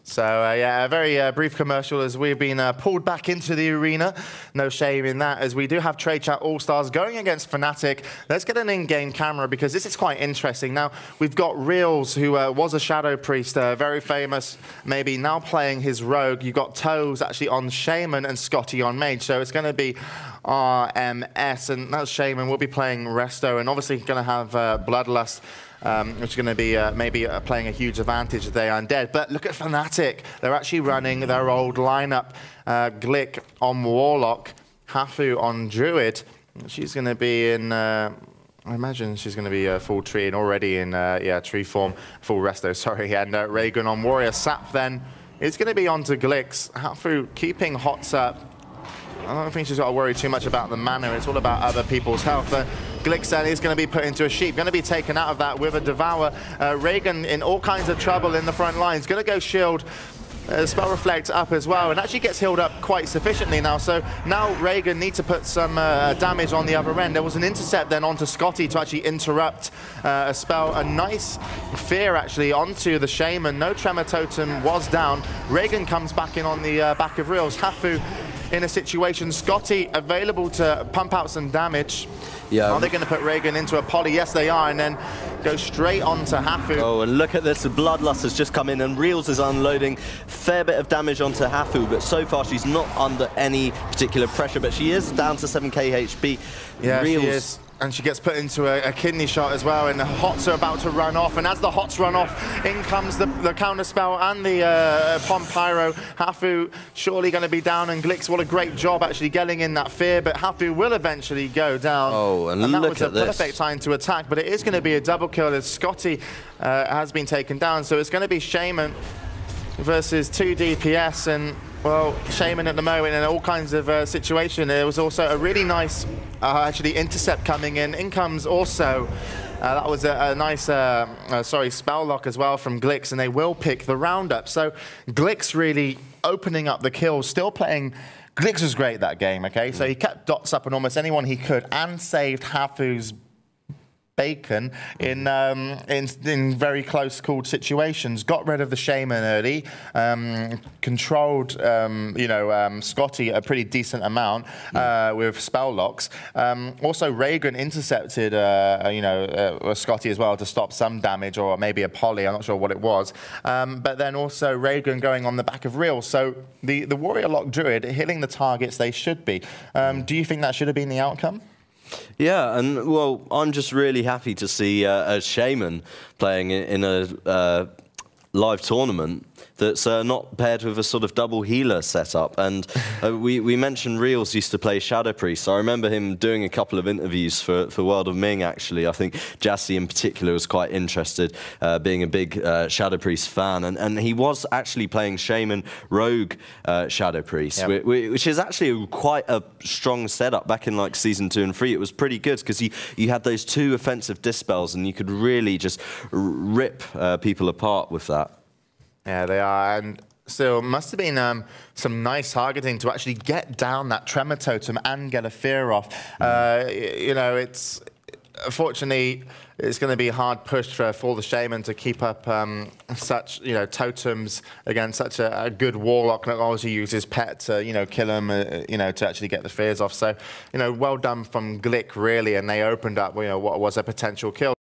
So, yeah, a very brief commercial as we've been pulled back into the arena. No shame in that, as we do have Trade Chat All-Stars going against fnatic. Let's get an in-game camera, because this is quite interesting. Now, we've got Reels, who was a Shadow Priest, very famous, maybe now playing his Rogue. You've got Toes actually on Shaman and Scotty on Mage. So it's going to be RMS, and that's Shaman. We'll be playing Resto, and obviously going to have Bloodlust, which is going to be maybe playing a huge advantage if they are undead. But look at fnatic. They're actually running their old lineup. Glick on Warlock, Hafu on Druid. She's going to be in, I imagine she's going to be full tree and already in tree form, full resto, sorry. And Raygun on Warrior. Sap then is going to be onto Glicks. Hafu keeping Hots up. I don't think she's got to worry too much about the mana. It's all about other people's health. Glix then is going to be put into a sheep, going to be taken out of that with a Devour. Reagan in all kinds of trouble in the front lines. Going to go shield. Spell Reflect up as well, and actually gets healed up quite sufficiently now. So now Reagan needs to put some damage on the other end. There was an intercept then onto Scotty to actually interrupt a spell. A nice fear actually onto the Shaman. No Tremor Totem was down. Reagan comes back in on the back of Reels. Hafu in a situation. Scotty available to pump out some damage. Yeah. Are they going to put Reagan into a poly? Yes, they are, and then go straight on to Hafu. Oh, and look at this. The Bloodlust has just come in, and Reels is unloading fair bit of damage onto Hafu, but so far she's not under any particular pressure, but she is down to 7k HP. Yeah, Reels, she is. And she gets put into a kidney shot as well, and the Hots are about to run off, and as the Hots run off, in comes the counter spell and the Pom Pyro. Hafu surely going to be down, and Glix, what a great job actually getting in that fear, but Hafu will eventually go down. Oh, and that look was at a this. perfect time to attack, but it is going to be a double kill as Scotty has been taken down, so it's going to be Shaman versus 2 DPS, and well, Shaman at the moment in all kinds of situation. There was also a really nice actually intercept coming in. In comes also, that was a nice, spell lock as well from Glix, and they will pick the round up. So Glix really opening up the kills, still playing. Glix was great that game, okay? So he kept dots up on almost anyone he could and saved Hafu's bacon in very close called situations. Got rid of the Shaman early, controlled Scotty a pretty decent amount with spell locks. Also Reagan intercepted Scotty as well to stop some damage, or maybe a poly, I'm not sure what it was. But then also Reagan going on the back of Real. So the Warrior Lock Druid hitting the targets they should be. Do you think that should have been the outcome? Yeah, and well, I'm just really happy to see a Shaman playing in a live tournament that's not paired with a sort of double healer setup. And we mentioned Reels used to play Shadow Priest. I remember him doing a couple of interviews for World of Ming, actually. I think Jassy in particular was quite interested, being a big Shadow Priest fan. And he was actually playing Shaman Rogue Shadow Priest, yep. Which is actually quite a strong setup back in like Season 2 and 3. It was pretty good because you had those 2 offensive dispels, and you could really just rip people apart with that. Yeah, they are, and still must have been some nice targeting to actually get down that Tremor Totem and get a fear off. It's unfortunately it's going to be hard pushed for the Shaman to keep up such totems against such a good Warlock that obviously uses pet to kill him to actually get the fears off. So well done from Glick really, and they opened up what was a potential kill.